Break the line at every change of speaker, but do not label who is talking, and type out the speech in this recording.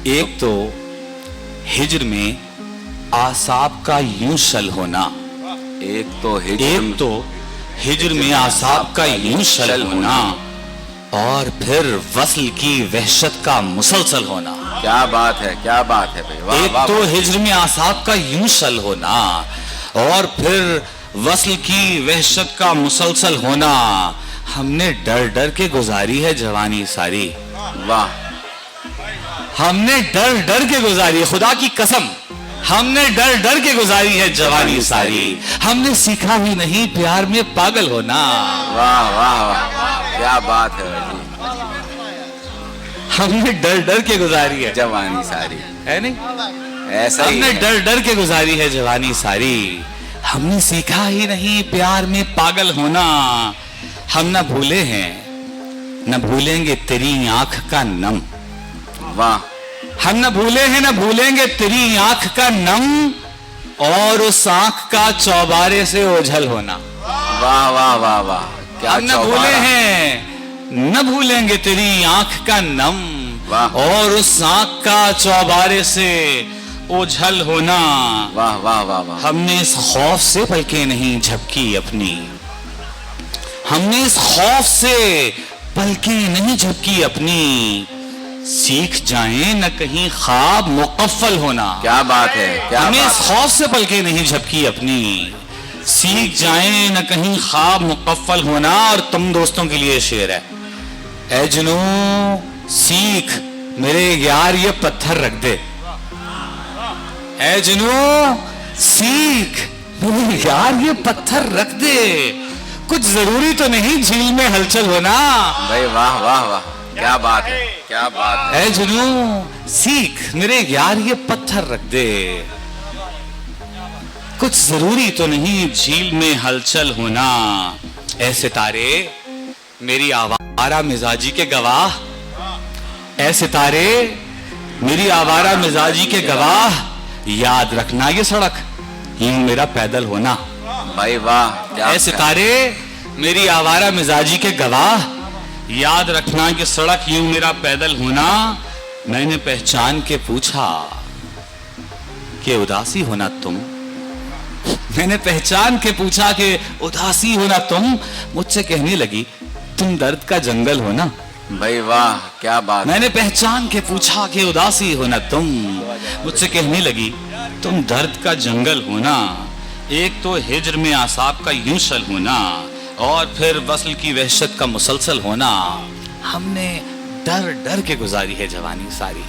ایک تو ہجر میں آساب کا یوں شل ہونا،
ایک تو
ہجر میں آساب کا یوں شل ہونا، اور پھر وصل کی وحشت کا مسلسل ہونا۔
کیا بات ہے، کیا بات ہے بھائی، واہ
ایک
واہ
تو ہجر میں آساب کا یوں شل ہونا، اور پھر وصل کی وحشت کا مسلسل ہونا۔ ہم نے ڈر ڈر کے گزاری ہے جوانی ساری،
واہ،
ہم نے ڈر ڈر کے گزاری، خدا کی قسم ہم نے ڈر ڈر کے گزاری ہے جوانی ساری۔ ہم نے سیکھا ہی نہیں پیار میں پاگل ہونا،
واہ واہ واہ، کیا بات ہے بھائی،
ہم نے ڈر ڈر کے گزاری ہے
جوانی ساری،
ہے نہیں،
ایسا
ہم
ہی
نے
ہے۔
ڈر ڈر کے گزاری ہے جوانی ساری۔ ہم نے سیکھا ہی نہیں پیار میں پاگل ہونا۔ ہم نہ بھولے ہیں نہ بھولیں گے تیری آنکھ کا نم،
واہ،
ہم نہ بھولے ہیں نہ بھولیں گے تیری آنکھ کا نم، اور اس آنکھ کا چوبارے سے اوجھل ہونا۔
واہ واہ واہ واہ، کیا
ہم نہ بھولے
چوبارہ،
ہیں نہ بھولیں گے تیری آنکھ کا نم،
واہ،
اور اس آنکھ کا چوبارے سے اوجھل ہونا۔
واہ واہ واہ واہ،
ہم نے اس خوف سے پلکیں نہیں جھپکی اپنی، ہم نے اس خوف سے پلکیں نہیں جھپکی اپنی، سیکھ جائیں نہ کہیں خواب مقفل ہونا۔
کیا بات ہے، کیا
ہم نے اس
بات ہے،
خوف سے پلکیں نہیں جھپکی اپنی، سیکھ جائیں نہ کہیں خواب مقفل ہونا۔ اور تم دوستوں کے لیے شعر ہے، اے جنو سیکھ میرے یار یہ پتھر رکھ دے، اے جنو سیکھ میرے یار یہ پتھر رکھ دے، کچھ ضروری تو نہیں جھیل میں ہلچل ہونا۔
بھائی واہ واہ واہ، کیا بات ہے، کیا بات ہے،
اے جنو سیکھ میرے یار یہ پتھر رکھ دے، کچھ ضروری تو نہیں جھیل میں ہلچل ہونا۔ اے ستارے میری آوارہ مزاجی کے گواہ، اے ستارے میری آوارہ مزاجی کے گواہ، یاد رکھنا یہ سڑک یوں میرا پیدل ہونا۔
بھائی واہ، کیا
اے ستارے میری آوارہ مزاجی کے گواہ، یاد رکھنا کہ سڑک یوں میرا پیدل ہونا۔ میں نے پہچان کے پوچھا کہ اداسی ہونا تم، میں نے پہچان کے پوچھا کہ اداسی ہونا تم، مجھ سے کہنے لگی تم درد کا جنگل ہونا۔
بھائی واہ، کیا بات ہے،
میں نے پہچان کے پوچھا کہ اداسی ہونا تم، مجھ سے کہنے لگی تم درد کا جنگل ہونا۔ ایک تو ہجر میں آساب کا یوں شل ہونا، اور پھر وصل کی وحشت کا مسلسل ہونا۔ ہم نے ڈر ڈر کے گزاری ہے جوانی ساری۔